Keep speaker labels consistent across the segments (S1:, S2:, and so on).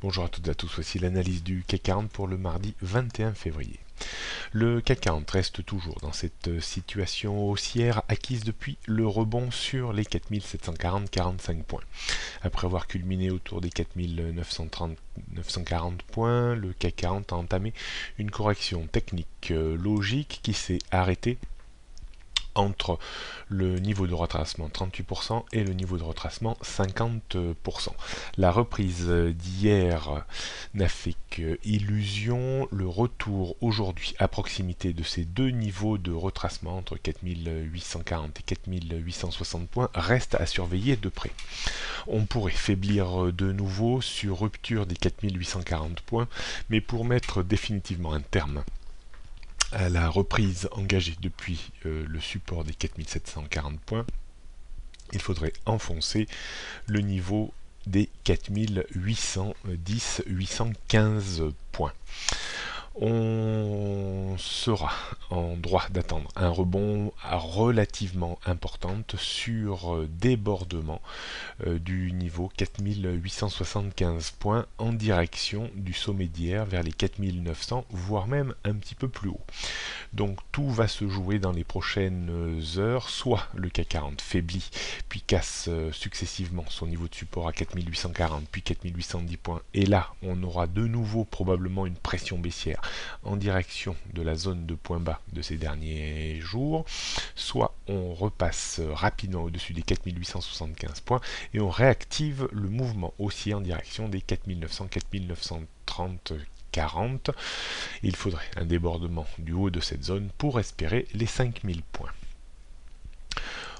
S1: Bonjour à toutes et à tous, voici l'analyse du CAC 40 pour le mardi 21 février. Le CAC 40 reste toujours dans cette situation haussière acquise depuis le rebond sur les 4740-45 points. Après avoir culminé autour des 4930-940 points, le CAC 40 a entamé une correction technique logique qui s'est arrêtée entre le niveau de retracement 38% et le niveau de retracement 50%. La reprise d'hier n'a fait qu'illusion. Le retour aujourd'hui à proximité de ces deux niveaux de retracement entre 4840 et 4860 points reste à surveiller de près. On pourrait faiblir de nouveau sur rupture des 4840 points, mais pour mettre définitivement un terme à la reprise engagée depuis le support des 4740 points, il faudrait enfoncer le niveau des 4810-815 points. On sera en droit d'attendre un rebond relativement important sur débordement du niveau 4875 points en direction du sommet d'hier vers les 4900, voire même un petit peu plus haut. Donc tout va se jouer dans les prochaines heures, soit le CAC 40 faiblit, puis casse successivement son niveau de support à 4840, puis 4810 points, et là on aura de nouveau probablement une pression baissière en direction de la zone de point bas de ces derniers jours, soit on repasse rapidement au-dessus des 4875 points et on réactive le mouvement haussier en direction des 4900, 4930, 40. Il faudrait un débordement du haut de cette zone pour espérer les 5000 points.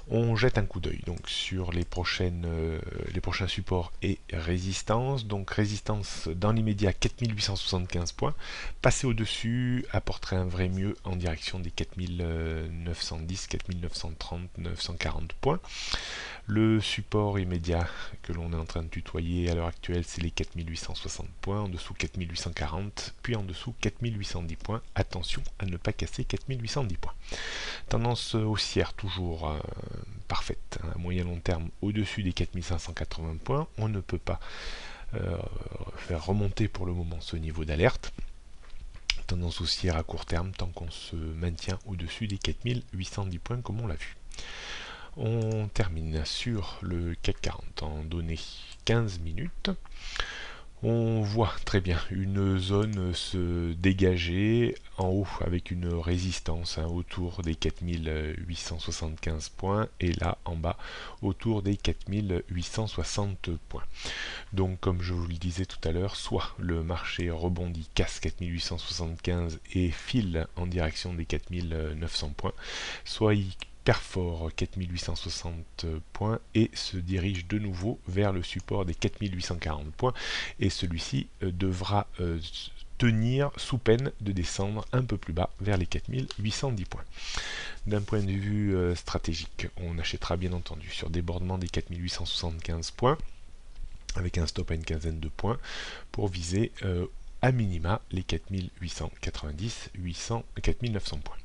S1: On jette un coup d'œil donc sur les prochains supports et résistances. Donc résistance dans l'immédiat 4875 points. Passer au-dessus apporterait un vrai mieux en direction des 4910, 4930, 940 points. Le support immédiat que l'on est en train de tutoyer à l'heure actuelle, c'est les 4860 points, en dessous 4840, puis en dessous 4810 points. Attention à ne pas casser 4810 points. Tendance haussière toujours parfaite, à moyen long terme au-dessus des 4580 points. On ne peut pas faire remonter pour le moment ce niveau d'alerte. Tendance haussière à court terme tant qu'on se maintient au-dessus des 4810 points comme on l'a vu. On termine sur le CAC 40 en données 15 minutes. On voit très bien une zone se dégager en haut avec une résistance autour des 4875 points et là en bas autour des 4860 points. Donc comme je vous le disais tout à l'heure, soit le marché rebondit, casse 4875 et file en direction des 4900 points, soit il perfore 4860 points et se dirige de nouveau vers le support des 4840 points et celui-ci devra tenir sous peine de descendre un peu plus bas vers les 4810 points. D'un point de vue stratégique, on achètera bien entendu sur débordement des 4875 points avec un stop à une quinzaine de points pour viser à minima les 4890, 4900 points.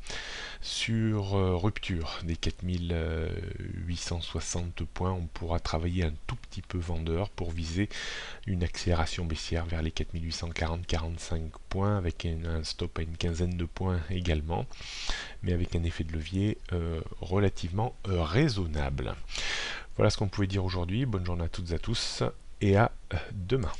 S1: Sur rupture des 4860 points, on pourra travailler un tout petit peu vendeur pour viser une accélération baissière vers les 4840-45 points avec un stop à une quinzaine de points également, mais avec un effet de levier relativement raisonnable. Voilà ce qu'on pouvait dire aujourd'hui. Bonne journée à toutes et à tous et à demain.